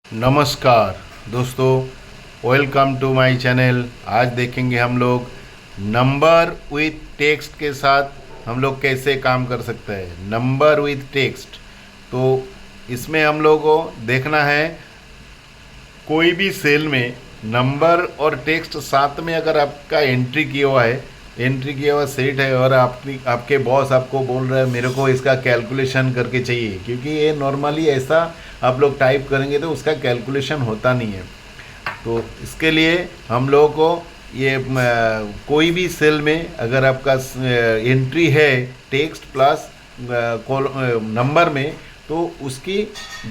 नमस्कार दोस्तों, welcome to my channel. आज देखेंगे हम लोग नंबर विथ टेक्स्ट के साथ हम लोग कैसे काम कर सकते हैं। नंबर विथ टेक्स्ट, तो इसमें हम लोग को देखना है कोई भी सेल में नंबर और टेक्स्ट साथ में अगर आपका एंट्री किया हुआ सेट है और आपके बॉस आपको बोल रहे हैं मेरे को इसका कैलकुलेशन करके चाहिए, क्योंकि ये नॉर्मली ऐसा आप लोग टाइप करेंगे तो उसका कैलकुलेशन होता नहीं है। तो इसके लिए हम लोगों को ये कोई भी सेल में अगर आपका एंट्री है टेक्स्ट प्लस नंबर में, तो उसकी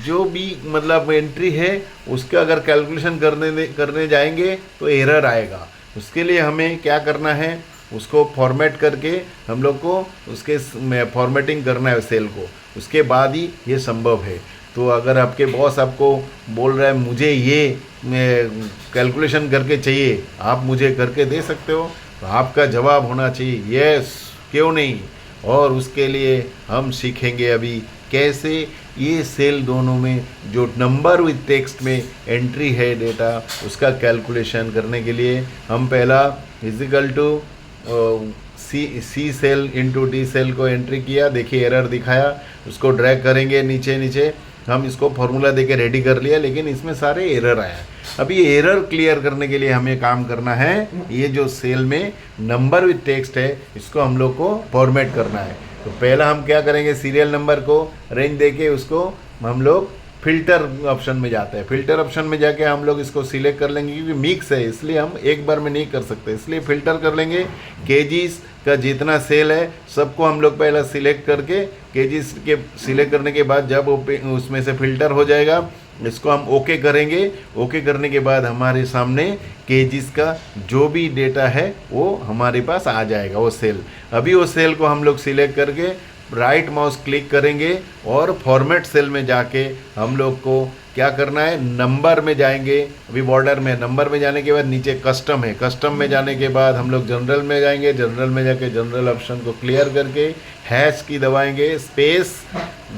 जो भी मतलब एंट्री है उसका अगर कैलकुलेशन करने जाएंगे तो एरर आएगा। उसके लिए हमें क्या करना है, उसको फॉर्मेट करके हम लोग को उसके फॉर्मेटिंग करना है सेल को, उसके बाद ही ये संभव है। तो अगर आपके बॉस आपको बोल रहा है मुझे ये कैलकुलेशन करके चाहिए, आप मुझे करके दे सकते हो, तो आपका जवाब होना चाहिए यस, क्यों नहीं। और उसके लिए हम सीखेंगे अभी कैसे ये सेल दोनों में जो नंबर विथ टेक्स्ट में एंट्री है डेटा, उसका कैलकुलेशन करने के लिए हम पहला equal to C cell into D cell को एंट्री किया, देखिए एरर दिखाया, उसको ड्रैग करेंगे नीचे हम इसको फॉर्मूला देके रेडी कर लिया, लेकिन इसमें सारे एरर आया। अभी एरर क्लियर करने के लिए हमें काम करना है, ये जो सेल में नंबर विथ टेक्स्ट है इसको हम लोग को फॉर्मेट करना है। तो पहला हम क्या करेंगे, सीरियल नंबर को रेंज देके उसको हम लोग फिल्टर ऑप्शन में जाते हैं। फिल्टर ऑप्शन में जाके हम लोग इसको सिलेक्ट कर लेंगे, क्योंकि मिक्स है इसलिए हम एक बार में नहीं कर सकते, इसलिए फिल्टर कर लेंगे। केजीज का जितना सेल है सबको हम लोग पहला सिलेक्ट करके केजीज के सिलेक्ट करने के बाद जब उसमें से फिल्टर हो जाएगा इसको हम ओके करेंगे। ओके करने के बाद हमारे सामने केजीज का जो भी डेटा है वो हमारे पास आ जाएगा, वो सेल। अभी वो सेल को हम लोग सिलेक्ट करके राइट माउस क्लिक करेंगे और फॉर्मेट सेल में जाके हम लोग को क्या करना है, नंबर में जाएंगे। अभी बॉर्डर में नंबर में जाने के बाद नीचे कस्टम है, कस्टम में जाने के बाद हम लोग जनरल में जाएंगे। जनरल में जाके जनरल ऑप्शन को क्लियर करके हैश की दबाएंगे, स्पेस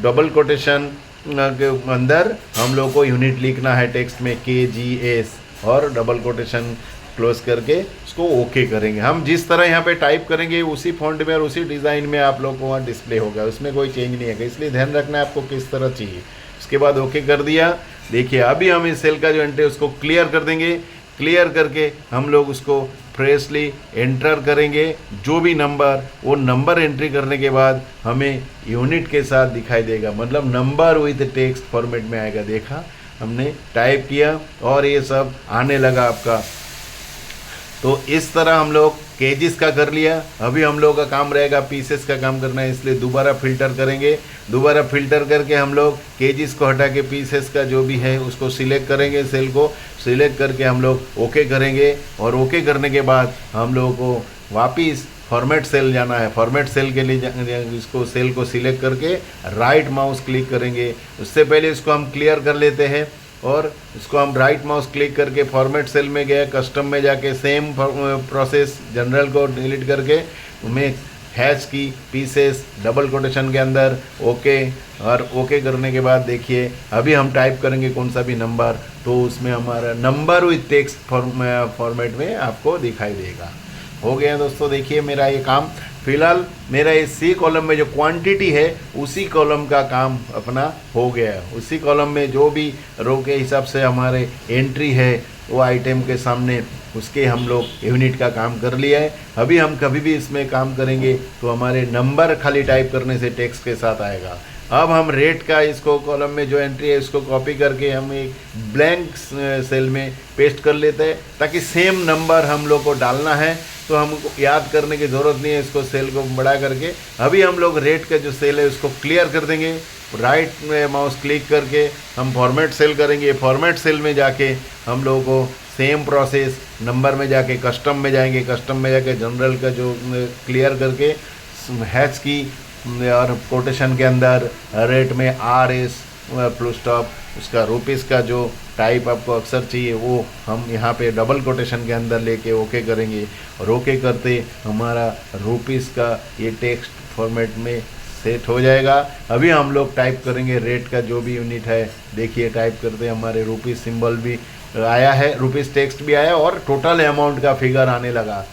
डबल कोटेशन के अंदर हम लोग को यूनिट लिखना है टेक्स्ट में KGS, और डबल कोटेशन क्लोज करके उसको ओके करेंगे। हम जिस तरह यहाँ पे टाइप करेंगे उसी फॉन्ट में और उसी डिज़ाइन में आप लोग को वहाँ डिस्प्ले होगा, उसमें कोई चेंज नहीं है, इसलिए ध्यान रखना है आपको किस तरह चाहिए। उसके बाद ओके कर दिया। देखिए अभी हम इस सेल का जो एंट्री है उसको क्लियर कर देंगे। क्लियर करके हम लोग उसको फ्रेशली एंटर करेंगे जो भी नंबर, वो नंबर एंट्री करने के बाद हमें यूनिट के साथ दिखाई देगा, मतलब नंबर विथ टेक्स्ट फॉर्मेट में आएगा। देखा हमने टाइप किया और ये सब आने लगा आपका। तो इस तरह हम लोग केजीज का कर लिया। अभी हम लोग का काम रहेगा पीसेस का काम करना है, इसलिए दोबारा फिल्टर करेंगे। दोबारा फिल्टर करके हम लोग केजीज को हटा के पीसेस का जो भी है उसको सिलेक्ट करेंगे, सेल को सिलेक्ट करके हम लोग ओके करेंगे। और ओके करने के बाद हम लोगों को वापिस फॉर्मेट सेल जाना है। फॉर्मेट सेल के लिए इसको सेल को सिलेक्ट करके राइट माउस क्लिक करेंगे। उससे पहले इसको हम क्लियर कर लेते हैं और इसको हम राइट माउस क्लिक करके फॉर्मेट सेल में गए, कस्टम में जाके सेम प्रोसेस, जनरल को डिलीट करके उन्हें हैश की पीसेस डबल कोटेशन के अंदर ओके। और ओके करने के बाद देखिए अभी हम टाइप करेंगे कौन सा भी नंबर, तो उसमें हमारा नंबर विथ टेक्स्ट फॉर्मेट में आपको दिखाई देगा। हो गया दोस्तों, देखिए मेरा ये काम फिलहाल मेरा इस सी कॉलम में जो क्वांटिटी है उसी कॉलम का काम अपना हो गया है। उसी कॉलम में जो भी रो के हिसाब से हमारे एंट्री है वो आइटम के सामने उसके हम लोग यूनिट का काम कर लिया है। अभी हम कभी भी इसमें काम करेंगे तो हमारे नंबर खाली टाइप करने से टेक्स्ट के साथ आएगा। अब हम रेट का इसको कॉलम में जो एंट्री है इसको कॉपी करके हम एक ब्लैंक सेल में पेस्ट कर लेते हैं, ताकि सेम नंबर हम लोग को डालना है तो हमको याद करने की ज़रूरत नहीं है। इसको सेल को बड़ा करके अभी हम लोग रेट का जो सेल है उसको क्लियर कर देंगे। राइट में माउस क्लिक करके हम फॉर्मेट सेल करेंगे। फॉर्मेट सेल में जाके हम लोगों को सेम प्रोसेस नंबर में जाके कस्टम में जाएंगे, कस्टम में जाके जनरल का जो क्लियर करके हैश की और कोटेशन के अंदर रेट में RS फुल स्टॉप, उसका रुपीस का जो टाइप आपको अक्सर चाहिए वो हम यहाँ पे डबल कोटेशन के अंदर लेके ओके करेंगे। और ओके करते हमारा रुपीस का ये टेक्स्ट फॉर्मेट में सेट हो जाएगा। अभी हम लोग टाइप करेंगे रेट का जो भी यूनिट है, देखिए टाइप करते हैं, हमारे रुपीस सिंबल भी आया है, रुपीस टेक्स्ट भी आया और टोटल अमाउंट का फिगर आने लगा।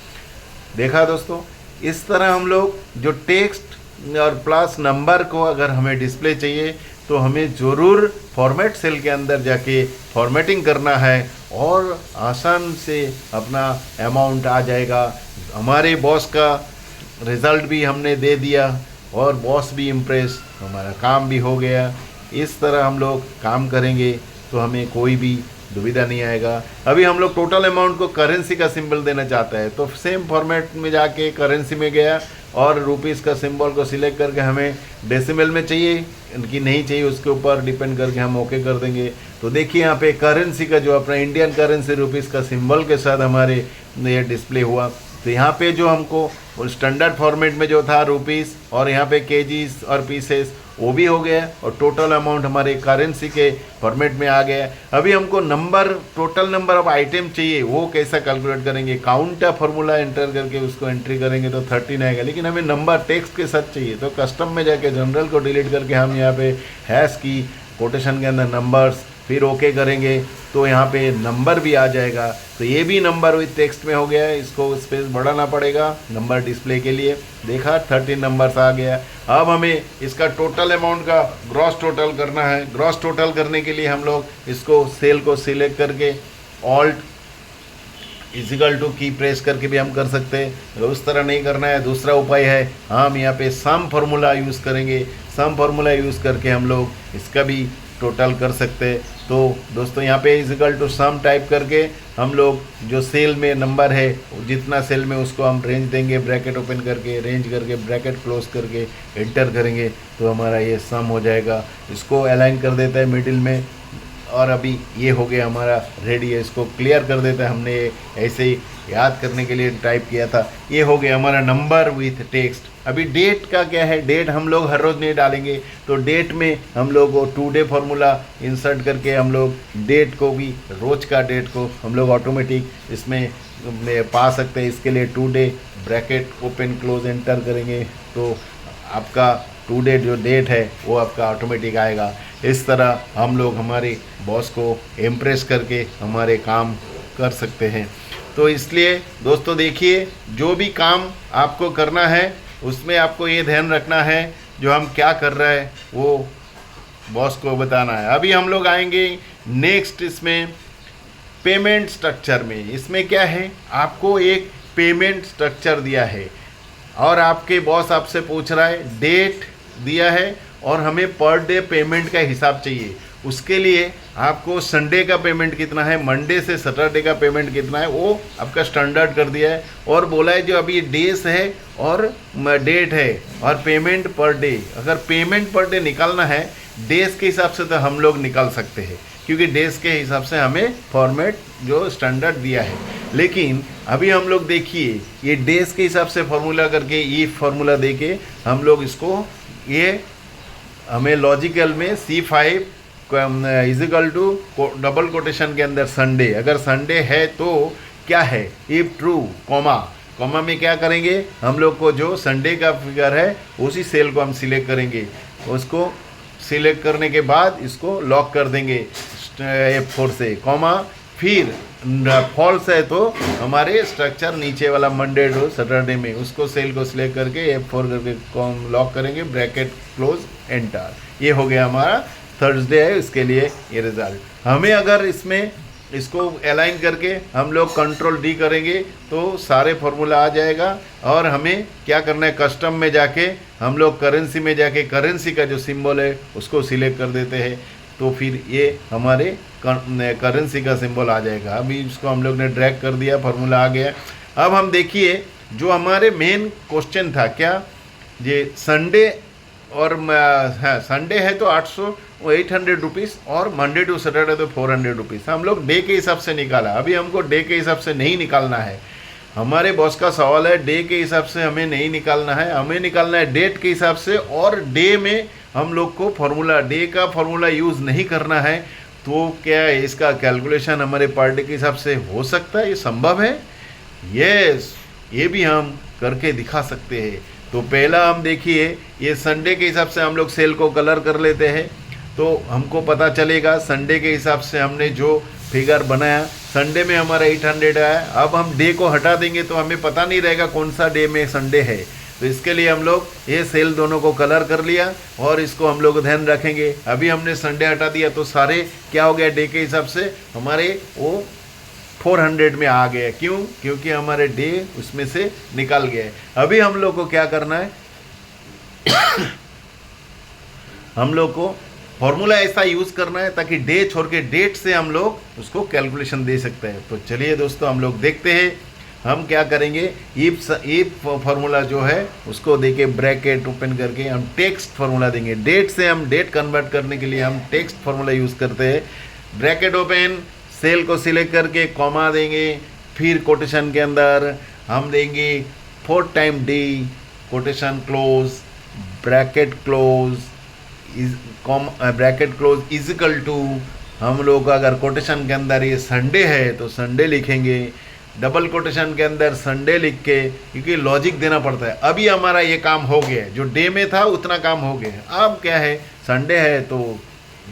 देखा दोस्तों, इस तरह हम लोग जो टेक्स्ट और प्लस नंबर को अगर हमें डिस्प्ले चाहिए तो हमें ज़रूर फॉर्मेट सेल के अंदर जाके फॉर्मेटिंग करना है और आसान से अपना अमाउंट आ जाएगा। हमारे बॉस का रिज़ल्ट भी हमने दे दिया और बॉस भी इम्प्रेस, हमारा काम भी हो गया। इस तरह हम लोग काम करेंगे तो हमें कोई भी दुविधा नहीं आएगा। अभी हम लोग टोटल अमाउंट को करेंसी का सिंबल देना चाहता है तो सेम फॉर्मेट में जाके करेंसी में गया और रुपीस का सिंबल को सिलेक्ट करके हमें डेसिमल में चाहिए कि नहीं चाहिए उसके ऊपर डिपेंड करके हम ओके कर देंगे। तो देखिए यहाँ पे करेंसी का जो अपना इंडियन करेंसी रुपीस का सिंबल के साथ हमारे ये डिस्प्ले हुआ। तो यहाँ पे जो हमको स्टैंडर्ड फॉर्मेट में जो था रुपीस और यहाँ पे केजीज और पीसेस वो भी हो गया और टोटल अमाउंट हमारे करेंसी के फॉर्मेट में आ गया। अभी हमको number, total number of item चाहिए, वो कैसा कैलकुलेट करेंगे? काउंट का फॉर्मूला एंटर करके उसको एंट्री करेंगे तो 13 आएगा, लेकिन हमें नंबर टेक्स्ट के साथ चाहिए तो कस्टम में जाके जनरल को डिलीट करके हम यहाँ पे हैश की कोटेशन के अंदर नंबर्स, फिर ओके करेंगे तो यहाँ पे नंबर भी आ जाएगा। तो ये भी नंबर विथ टेक्स्ट में हो गया है, इसको स्पेस बढ़ाना पड़ेगा नंबर डिस्प्ले के लिए। देखा 13 नंबर्स आ गया। अब हमें इसका टोटल अमाउंट का ग्रॉस टोटल करना है। ग्रॉस टोटल करने के लिए हम लोग इसको सेल को सिलेक्ट करके ऑल्ट इजिकल टू की प्रेस करके भी हम कर सकते हैं। अगर उस तरह नहीं करना है, दूसरा उपाय है हम यहाँ पे सम फार्मूला यूज़ करेंगे। सम फार्मूला यूज़ करके हम लोग इसका भी टोटल कर सकते हैं। तो दोस्तों यहाँ पे इजिकल टू सम टाइप करके हम लोग जो सेल में नंबर है जितना सेल में उसको हम रेंज देंगे, ब्रैकेट ओपन करके रेंज करके ब्रैकेट क्लोज करके एंटर करेंगे तो हमारा ये सम हो जाएगा। इसको अलाइन कर देता है मिडिल में और अभी ये हो गया हमारा रेडी है। इसको क्लियर कर देता है, हमने ऐसे ही याद करने के लिए टाइप किया था। ये हो गया हमारा नंबर विथ टेक्स्ट। अभी डेट का क्या है? डेट हम लोग हर रोज़ नहीं डालेंगे तो डेट में हम लोग वो टू डे फार्मूला इंसर्ट करके हम लोग डेट को भी, रोज़ का डेट को हम लोग ऑटोमेटिक इसमें पा सकते हैं। इसके लिए today bracket open close enter करेंगे तो आपका टू डे जो डेट है वो आपका ऑटोमेटिक आएगा। इस तरह हम लोग हमारे बॉस को इम्प्रेस करके हमारे काम कर सकते हैं। तो इसलिए दोस्तों देखिए, जो भी काम आपको करना है उसमें आपको ये ध्यान रखना है जो हम क्या कर रहे हैं वो बॉस को बताना है। अभी हम लोग आएंगे नेक्स्ट इसमें पेमेंट स्ट्रक्चर में। इसमें क्या है, आपको एक पेमेंट स्ट्रक्चर दिया है और आपके बॉस आपसे पूछ रहा है, डेट दिया है और हमें पर डे पेमेंट का हिसाब चाहिए। उसके लिए आपको संडे का पेमेंट कितना है, मंडे से सैटरडे का पेमेंट कितना है, वो आपका स्टैंडर्ड कर दिया है और बोला है जो अभी डेज है और डेट है और पेमेंट पर डे। अगर पेमेंट पर डे निकालना है डेज के हिसाब से तो हम लोग निकाल सकते हैं क्योंकि डेज के हिसाब से हमें फॉर्मेट जो स्टैंडर्ड दिया है। लेकिन अभी हम लोग देखिए ये डेज के हिसाब से फार्मूला करके ये फार्मूला दे के हम लोग इसको, ये हमें लॉजिकल में C5 is equal to double quotation के अंदर संडे, अगर संडे है तो क्या है, इफ ट्रू कॉमा में क्या करेंगे, हम लोग को जो संडे का फिगर है उसी सेल को हम सिलेक्ट करेंगे। उसको सिलेक्ट करने के बाद इसको लॉक कर देंगे F4 से, कॉमा फिर फॉल्स है तो हमारे स्ट्रक्चर नीचे वाला मंडे टू सैटरडे में उसको सेल को सिलेक्ट करके F4 करके लॉक करेंगे, ब्रैकेट क्लोज एंटर। ये हो गया हमारा थर्सडे है, इसके लिए ये रिजल्ट। हमें अगर इसमें इसको अलाइन करके हम लोग कंट्रोल D करेंगे तो सारे फार्मूला आ जाएगा और हमें क्या करना है, कस्टम में जाके हम लोग करेंसी में जाके करेंसी का जो सिंबल है उसको सिलेक्ट कर देते हैं तो फिर ये हमारे करेंसी का सिंबल आ जाएगा। अभी इसको हम लोग ने ड्रैग कर दिया, फार्मूला आ गया। अब हम देखिए जो हमारे मेन क्वेश्चन था क्या, ये संडे और हाँ संडे है तो 800 रुपीज़ और मंडे टू सैटरडे तो 400 रुपीज़। हम लोग डे के हिसाब से निकाला। अभी हमको डे के हिसाब से नहीं निकालना है, हमारे बॉस का सवाल है डे के हिसाब से हमें नहीं निकालना है, हमें निकालना है डेट के हिसाब से। और डे में हम लोग को फार्मूला, डे का फार्मूला यूज़ नहीं करना है। तो क्या इसका कैलकुलेशन हमारे पर डे के हिसाब से हो सकता है? ये संभव है, यस, ये भी हम करके दिखा सकते हैं। तो पहला हम देखिए, ये संडे के हिसाब से हम लोग सेल को कलर कर लेते हैं, तो हमको पता चलेगा संडे के हिसाब से हमने जो फिगर बनाया, संडे में हमारा 800 आया। अब हम डे को हटा देंगे तो हमें पता नहीं रहेगा कौन सा डे में संडे है, तो इसके लिए हम लोग ये सेल दोनों को कलर कर लिया और इसको हम लोग ध्यान रखेंगे। अभी हमने संडे हटा दिया तो सारे क्या हो गया, डे के हिसाब से हमारे वो 400 में आ गए। क्यों? क्योंकि हमारे डे उसमें से निकल गए। अभी हम लोग को क्या करना है हम लोग को फॉर्मूला ऐसा यूज़ करना है ताकि डे छोड़ के डेट से हम लोग उसको कैलकुलेशन दे सकते हैं। तो चलिए दोस्तों हम लोग देखते हैं हम क्या करेंगे। इफ फार्मूला जो है उसको देके ब्रैकेट ओपन करके हम टेक्स्ट फार्मूला देंगे। डेट से हम डेट कन्वर्ट करने के लिए हम टेक्स्ट फार्मूला यूज़ करते हैं। ब्रैकेट ओपन, सेल को सिलेक्ट करके कॉमा देंगे, फिर कोटेशन के अंदर हम देंगे 4 time day, quotation close, bracket close bracket close equal to, हम लोग अगर कोटेशन के अंदर ये संडे है तो संडे लिखेंगे, डबल कोटेशन के अंदर संडे लिख के, क्योंकि लॉजिक देना पड़ता है। अभी हमारा ये काम हो गया, जो डे में था उतना काम हो गया। अब क्या है, संडे है तो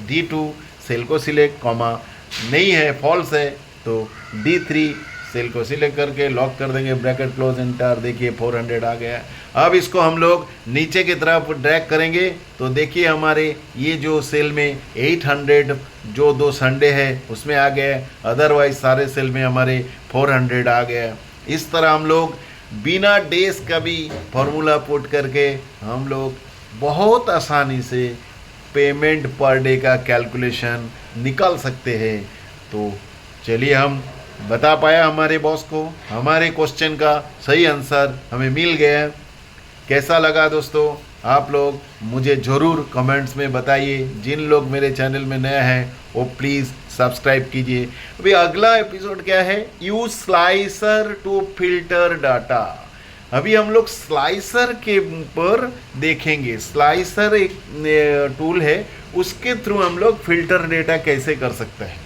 D2 सेल को सिलेक्ट, कॉमा नहीं है फॉल्स है तो D3 सेल को सिलेक्ट करके लॉक कर देंगे, ब्रैकेट क्लोज एंटर। देखिए 400 आ गया। अब इसको हम लोग नीचे की तरफ ड्रैग करेंगे तो देखिए हमारे ये जो सेल में 800 जो 2 संडे है उसमें आ गया, अदरवाइज सारे सेल में हमारे 400 आ गया। इस तरह हम लोग बिना डेज का भी फॉर्मूला पुट करके हम लोग बहुत आसानी से पेमेंट पर डे का कैलकुलेशन निकाल सकते हैं। तो चलिए हम बता पाया हमारे बॉस को, हमारे क्वेश्चन का सही आंसर हमें मिल गया। कैसा लगा दोस्तों, आप लोग मुझे ज़रूर कमेंट्स में बताइए। जिन लोग मेरे चैनल में नया हैं वो प्लीज़ सब्सक्राइब कीजिए। अभी अगला एपिसोड क्या है, use slicer to filter data. अभी हम लोग स्लाइसर के ऊपर देखेंगे। स्लाइसर एक टूल है, उसके थ्रू हम लोग फिल्टर डेटा कैसे कर सकते हैं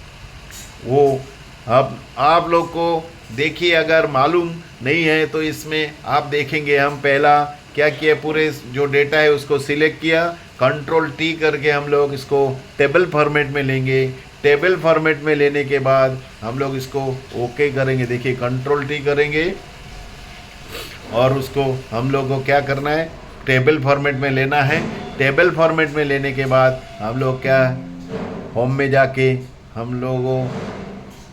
वो अब आप लोग को देखिए। अगर मालूम नहीं है तो इसमें आप देखेंगे हम पहला क्या किया, पूरे जो डेटा है उसको सिलेक्ट किया, कंट्रोल T करके हम लोग इसको टेबल फॉर्मेट में लेंगे। टेबल फॉर्मेट में लेने के बाद हम लोग इसको ओके करेंगे। देखिए कंट्रोल T करेंगे और उसको हम लोग को क्या करना है, टेबल फॉर्मेट में लेना है। टेबल फॉर्मेट में लेने के बाद हम लोग क्या, होम में जाके हम लोगों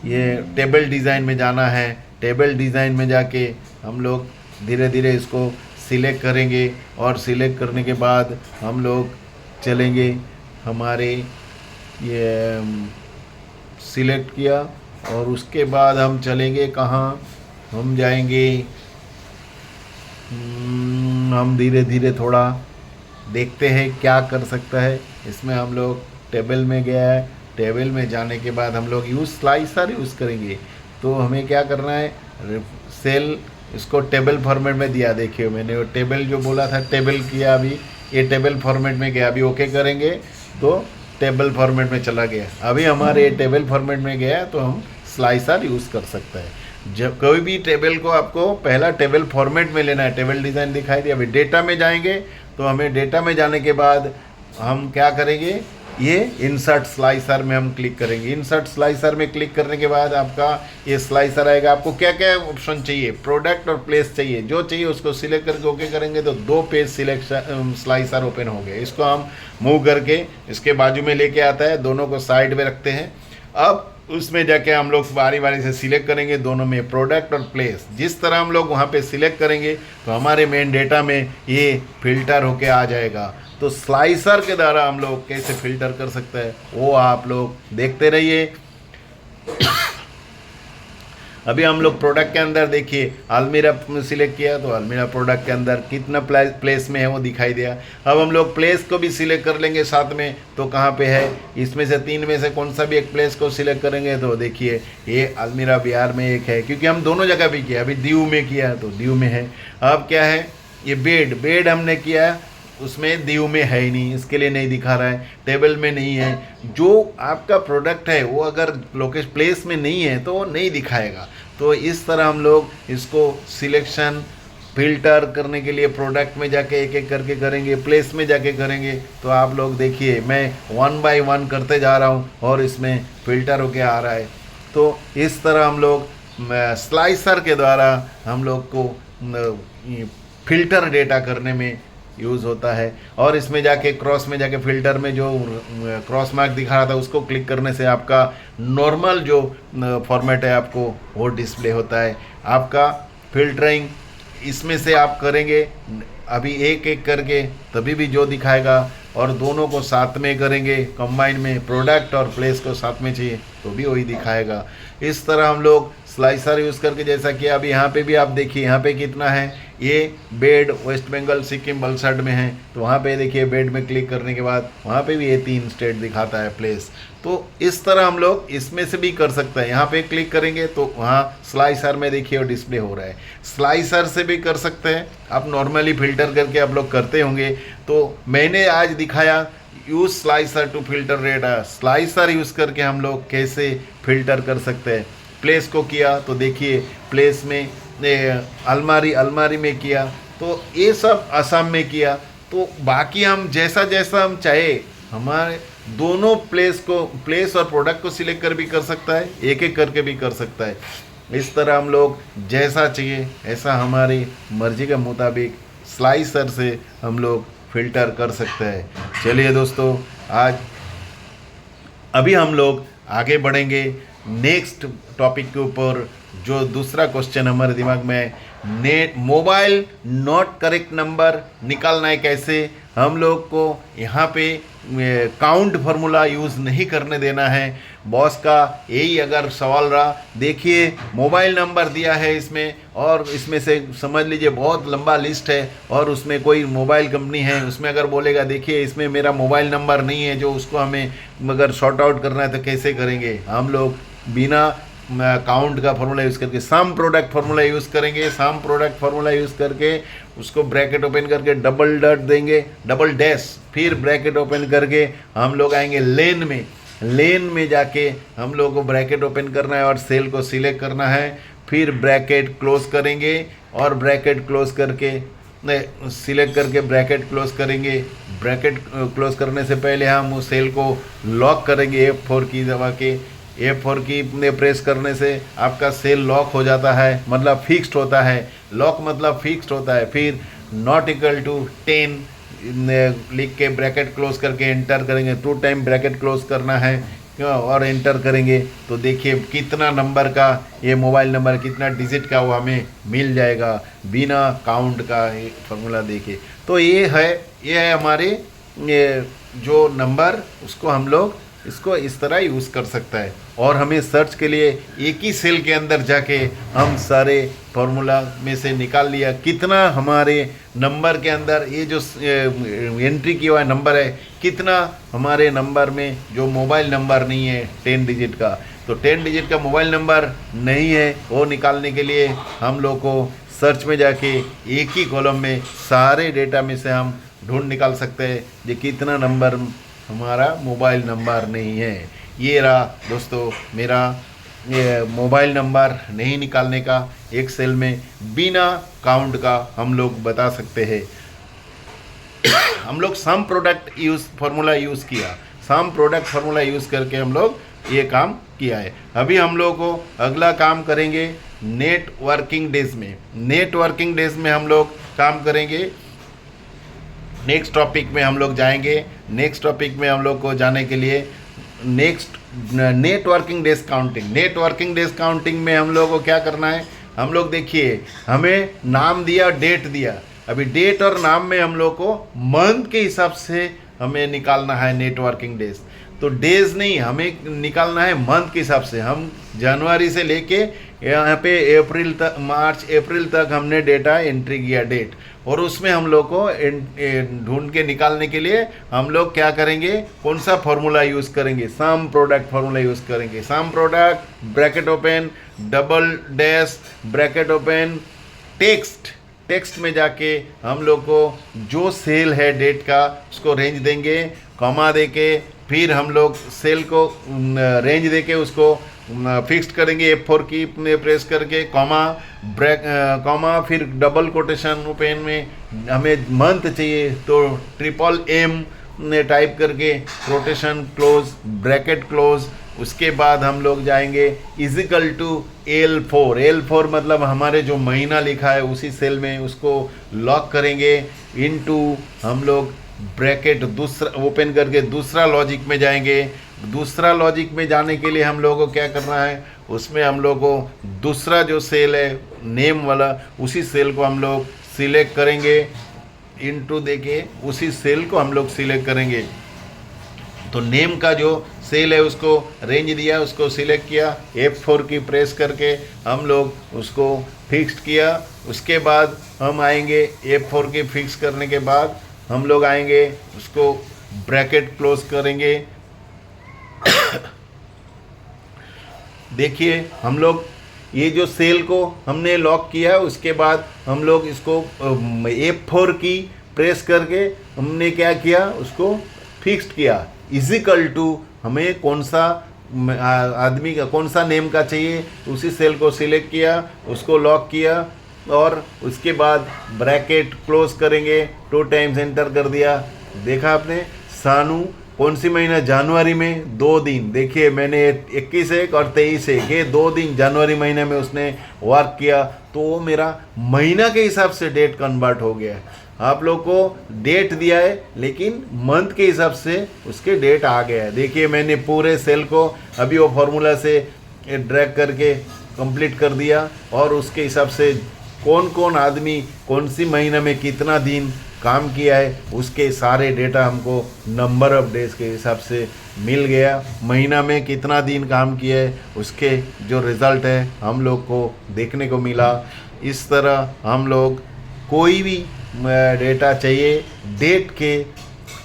ये टेबल डिज़ाइन में जाना है। टेबल डिज़ाइन में जाके हम लोग धीरे धीरे इसको सिलेक्ट करेंगे और सिलेक्ट करने के बाद हम लोग चलेंगे, हमारे ये सिलेक्ट किया और उसके बाद हम चलेंगे कहाँ, हम जाएंगे, हम धीरे धीरे थोड़ा देखते हैं क्या कर सकता है इसमें। हम लोग टेबल में गया है, टेबल में जाने के बाद हम लोग यूज़ स्लाइसर यूज़ करेंगे। तो हमें क्या करना है, सेल इसको टेबल फॉर्मेट में दिया। देखिए मैंने वो टेबल जो बोला था टेबल किया, अभी ये टेबल फॉर्मेट में गया। अभी ओके करेंगे तो टेबल फॉर्मेट में चला गया। अभी हमारे ये टेबल फॉर्मेट में गया तो हम स्लाइसर यूज़ कर सकते हैं। जब कोई भी टेबल को आपको पहला टेबल फॉर्मेट में लेना है। टेबल डिज़ाइन दिखाई दिया। अभी डेटा में जाएंगे तो हमें डेटा में जाने के बाद हम क्या करेंगे, ये इंसर्ट स्लाइसर में हम क्लिक करेंगे। इंसर्ट स्लाइसर में क्लिक करने के बाद आपका ये स्लाइसर आएगा। आपको क्या क्या ऑप्शन चाहिए, प्रोडक्ट और प्लेस चाहिए, जो चाहिए उसको सिलेक्ट करके ओके करेंगे तो 2 पेज सिलेक्शन स्लाइसर ओपन हो गए। इसको हम मूव करके इसके बाजू में लेके आता है, दोनों को साइड में रखते हैं। अब उसमें जाके हम लोग बारी बारी से सिलेक्ट करेंगे दोनों में प्रोडक्ट और प्लेस। जिस तरह हम लोग वहाँ पे सिलेक्ट करेंगे तो हमारे मेन डेटा में ये फिल्टर होके आ जाएगा। तो स्लाइसर के द्वारा हम लोग कैसे फिल्टर कर सकते हैं वो आप लोग देखते रहिए। अभी हम लोग प्रोडक्ट के अंदर देखिए अलमीरा सिलेक्ट किया तो अलमीरा प्रोडक्ट के अंदर कितना प्लेस में है वो दिखाई दिया। अब हम लोग प्लेस को भी सिलेक्ट कर लेंगे साथ में, तो कहाँ पे है, इसमें से 3 में से कौन सा भी एक प्लेस को सिलेक्ट करेंगे तो देखिए ये अलमीरा बिहार में एक है, क्योंकि हम दोनों जगह भी किया। अभी दीव में किया तो दीव में है। अब क्या है, ये बेड हमने किया, उसमें दीव में है ही नहीं, इसके लिए नहीं दिखा रहा है, टेबल में नहीं है। जो आपका प्रोडक्ट है वो अगर लोकेशन प्लेस में नहीं है तो वो नहीं दिखाएगा। तो इस तरह हम लोग इसको सिलेक्शन फिल्टर करने के लिए प्रोडक्ट में जाके एक एक करके करेंगे, प्लेस में जाके करेंगे। तो आप लोग देखिए मैं 1 बाय 1 करते जा रहा हूँ और इसमें फ़िल्टर होके आ रहा है। तो इस तरह हम लोग स्लाइसर के द्वारा हम लोग को फ़िल्टर डेटा करने में यूज़ होता है। और इसमें जाके क्रॉस में जाके फ़िल्टर में जो क्रॉस मार्क दिखा रहा था उसको क्लिक करने से आपका नॉर्मल जो फॉर्मेट है आपको वो डिस्प्ले होता है। आपका फ़िल्टरिंग इसमें से आप करेंगे अभी एक एक करके तभी भी जो दिखाएगा, और दोनों को साथ में करेंगे कंबाइन में, प्रोडक्ट और प्लेस को साथ में चाहिए तो भी वही दिखाएगा। इस तरह हम लोग स्लाइसर यूज़ करके, जैसा कि अभी यहाँ पे भी आप देखिए यहाँ पे कितना है, ये बेड वेस्ट बंगाल सिक्किम वलसाड में है। तो वहाँ पे देखिए बेड में क्लिक करने के बाद वहाँ पे भी ये 3 स्टेट दिखाता है प्लेस। तो इस तरह हम लोग इसमें से भी कर सकते हैं। यहाँ पे क्लिक करेंगे तो वहाँ स्लाइसर में देखिए और डिस्प्ले हो रहा है। स्लाइसर से भी कर सकते हैं, आप नॉर्मली फ़िल्टर करके आप लोग करते होंगे। तो मैंने आज दिखाया use slicer to filter data. Slicer use करके हम लोग कैसे फ़िल्टर कर सकते हैं। प्लेस को किया तो देखिए प्लेस में, अलमारी में किया, तो ये सब असम में किया। तो बाकी हम जैसा जैसा हम चाहे हमारे दोनों प्लेस और प्रोडक्ट को सिलेक्ट कर भी कर सकता है, एक एक करके भी कर सकता है। इस तरह हम लोग जैसा चाहिए ऐसा हमारी मर्जी के मुताबिक स्लाइसर से हम लोग फ़िल्टर कर सकते हैं। चलिए दोस्तों, अभी हम लोग आगे बढ़ेंगे नेक्स्ट टॉपिक के ऊपर। जो दूसरा क्वेश्चन हमारे दिमाग में है, मोबाइल नॉट करेक्ट नंबर निकालना है कैसे। हम लोग को यहाँ पे काउंट फार्मूला यूज़ नहीं करने देना है। बॉस का यही अगर सवाल रहा, देखिए मोबाइल नंबर दिया है इसमें, और इसमें से समझ लीजिए बहुत लंबा लिस्ट है और उसमें कोई मोबाइल कंपनी है, उसमें अगर बोलेगा देखिए इसमें मेरा मोबाइल नंबर नहीं है, जो उसको हमें अगर शॉर्ट आउट करना है तो कैसे करेंगे। हम लोग बिना काउंट का फार्मूला यूज़ करके सम प्रोडक्ट फार्मूला यूज़ करेंगे। सम प्रोडक्ट फार्मूला यूज़ करके उसको ब्रैकेट ओपन करके डबल डॉट देंगे, डबल डैश, फिर ब्रैकेट ओपन करके हम लोग आएंगे लेन में जाके हम लोग को ब्रैकेट ओपन करना है और सेल को सिलेक्ट करना है। फिर ब्रैकेट क्लोज करेंगे और ब्रैकेट क्लोज करके सिलेक्ट करके ब्रैकेट क्लोज करेंगे। ब्रैकेट क्लोज करने से पहले हम उस सेल को लॉक करेंगे F4 की दबा के। F4 की प्रेस करने से आपका सेल लॉक हो जाता है, मतलब फिक्स्ड होता है। लॉक मतलब फिक्स्ड होता है। फिर नॉट इक्वल टू 10 लिख के ब्रैकेट क्लोज करके एंटर करेंगे। 2 टाइम ब्रैकेट क्लोज करना है और एंटर करेंगे तो देखिए कितना नंबर का ये मोबाइल नंबर, कितना डिजिट का वो हमें मिल जाएगा बिना काउंट का फार्मूला देखिए। तो ये है हमारे ये जो नंबर, उसको हम लोग इसको इस तरह यूज़ कर सकता है। और हमें सर्च के लिए एक ही सेल के अंदर जाके हम सारे फार्मूला में से निकाल लिया कितना हमारे नंबर के अंदर ये जो एंट्री किया हुआ नंबर है, कितना हमारे नंबर में जो मोबाइल नंबर नहीं है 10 डिजिट का। तो 10 डिजिट का मोबाइल नंबर नहीं है, वो निकालने के लिए हम लोग को सर्च में जाके एक ही कॉलम में सारे डेटा में से हम ढूंढ निकाल सकते हैं कि कितना नंबर हमारा मोबाइल नंबर नहीं है। ये रहा दोस्तों मेरा ये मोबाइल नंबर नहीं निकालने का एक सेल में बिना काउंट का हम लोग बता सकते हैं। हम लोग सम प्रोडक्ट फार्मूला यूज़ किया, सम प्रोडक्ट फार्मूला यूज़ करके हम लोग ये काम किया है। अभी हम लोग को अगला काम करेंगे नेटवर्किंग डेज में। नेटवर्किंग डेज में हम लोग काम करेंगे। नेक्स्ट टॉपिक में हम लोग जाएंगे। नेक्स्ट टॉपिक में हम लोग को जाने के लिए networking days counting. Networking days counting में हम लोग को क्या करना है, हम लोग देखिए हमें नाम दिया, डेट दिया। अभी डेट और नाम में हम लोग को मंथ के हिसाब से हमें निकालना है नेटवर्किंग डेज। तो डेज नहीं, हमें निकालना है मंथ के हिसाब से। हम जनवरी से लेके यहाँ पे अप्रैल तक, मार्च अप्रैल तक हमने डेटा एंट्री किया डेट, और उसमें हम लोग को ढूंढ के निकालने के लिए हम लोग क्या करेंगे, कौन सा फार्मूला यूज़ करेंगे, सम प्रोडक्ट फार्मूला यूज़ करेंगे। Sum product bracket open double dash bracket open text में जाके हम लोग को जो सेल है डेट का उसको रेंज देंगे, कॉमा देके, फिर हम लोग सेल को रेंज देके उसको फिक्स्ड करेंगे F4 की प्रेस करके, कॉमा, ब्रैक, कॉमा, फिर डबल कोटेशन ओपन में हमें मंथ चाहिए तो M ने टाइप करके कोटेशन क्लोज, ब्रैकेट क्लोज। उसके बाद हम लोग जाएंगे इजिकल टू L4 मतलब हमारे जो महीना लिखा है उसी सेल में उसको लॉक करेंगे, इनटू हम लोग ब्रैकेट दूसरा ओपन करके दूसरा लॉजिक में जाएंगे। दूसरा लॉजिक में जाने के लिए हम लोगों को क्या करना है, उसमें हम लोग को दूसरा जो सेल है नेम वाला, उसी सेल को हम लोग सिलेक्ट करेंगे, इनटू देके उसी सेल को हम लोग सिलेक्ट करेंगे। तो नेम का जो सेल है उसको रेंज दिया, उसको सिलेक्ट किया, F4 की प्रेस करके हम लोग उसको फिक्स्ड किया। उसके बाद हम आएंगे F4 की फिक्स करने के बाद हम लोग आएंगे उसको ब्रैकेट क्लोज करेंगे। देखिए हम लोग ये जो सेल को हमने लॉक किया, उसके बाद हम लोग इसको F4 की प्रेस करके हमने क्या किया, उसको फिक्स्ड किया। इजिकल टू हमें कौन सा आदमी का कौन सा नेम का चाहिए, उसी सेल को सिलेक्ट किया, उसको लॉक किया और उसके बाद ब्रैकेट क्लोज करेंगे। 2 टाइम्स एंटर कर दिया। देखा आपने, सानू कौन सी महीना, जनवरी में 2 दिन। देखिए मैंने 21 और 23 ये 2 दिन जनवरी महीने में उसने वर्क किया, तो वो मेरा महीना के हिसाब से डेट कन्वर्ट हो गया। आप लोग को डेट दिया है लेकिन मंथ के हिसाब से उसके डेट आ गया है। देखिए मैंने पूरे सेल को अभी वो फॉर्मूला से ड्रैग करके कंप्लीट कर दिया और उसके हिसाब से कौन कौन आदमी कौन सी महीने में कितना दिन काम किया है उसके सारे डेटा हमको नंबर ऑफ डेज के हिसाब से मिल गया। महीना में कितना दिन काम किया है उसके जो रिज़ल्ट है हम लोग को देखने को मिला। इस तरह हम लोग कोई भी डेटा चाहिए डेट के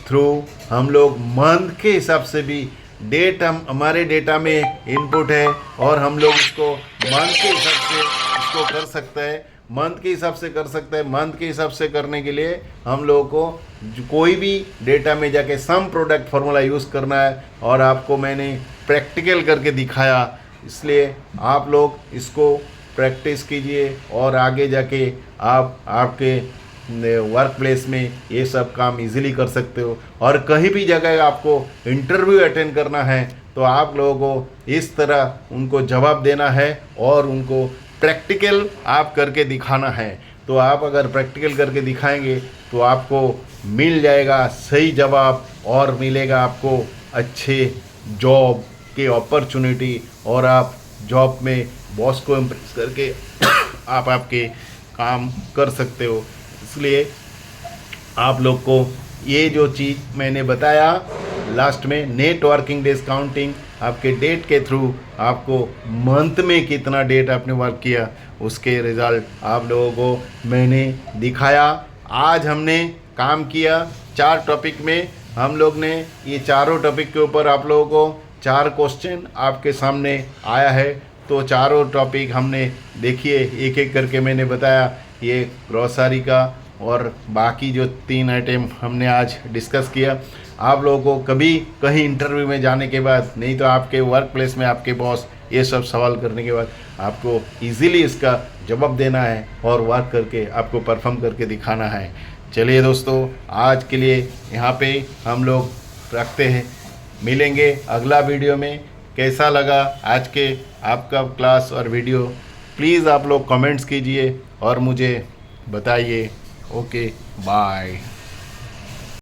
थ्रू हम लोग मंथ के हिसाब से भी डेट हम हमारे डेटा में इनपुट है और हम लोग उसको मंथ के हिसाब से इसको कर सकते हैं। मंथ के हिसाब से कर सकते हैं। मंथ के हिसाब से करने के लिए हम लोगों को कोई भी डेटा में जाके सम प्रोडक्ट फार्मूला यूज़ करना है और आपको मैंने प्रैक्टिकल करके दिखाया, इसलिए आप लोग इसको प्रैक्टिस कीजिए और आगे जाके आप आपके वर्क प्लेस में ये सब काम इजीली कर सकते हो। और कहीं भी जगह आपको इंटरव्यू अटेंड करना है तो आप लोगों को इस तरह उनको जवाब देना है और उनको प्रैक्टिकल आप करके दिखाना है। तो आप अगर प्रैक्टिकल करके दिखाएंगे तो आपको मिल जाएगा सही जवाब और मिलेगा आपको अच्छे जॉब के अपॉर्चुनिटी और आप जॉब में बॉस को इम्प्रेस करके आप आपके काम कर सकते हो। इसलिए आप लोग को ये जो चीज़ मैंने बताया लास्ट में, नेट वर्किंग डेज काउंटिंग, आपके डेट के थ्रू आपको मंथ में कितना डेट आपने वर्क किया उसके रिज़ल्ट आप लोगों को मैंने दिखाया। आज हमने काम किया 4 टॉपिक में। हम लोग ने ये चारों टॉपिक के ऊपर आप लोगों को 4 क्वेश्चन आपके सामने आया है। तो चारों टॉपिक हमने देखिए एक एक करके मैंने बताया, ये ग्रोसरी का और बाकी जो 3 आइटम हमने आज डिस्कस किया। आप लोगों को कभी कहीं इंटरव्यू में जाने के बाद, नहीं तो आपके वर्क प्लेस में आपके बॉस ये सब सवाल करने के बाद आपको इजीली इसका जवाब देना है और वर्क करके आपको परफॉर्म करके दिखाना है। चलिए दोस्तों, आज के लिए यहाँ पे हम लोग रखते हैं, मिलेंगे अगला वीडियो में। कैसा लगा आज के आपका क्लास और वीडियो, प्लीज़ आप लोग कमेंट्स कीजिए और मुझे बताइए। Okay, bye.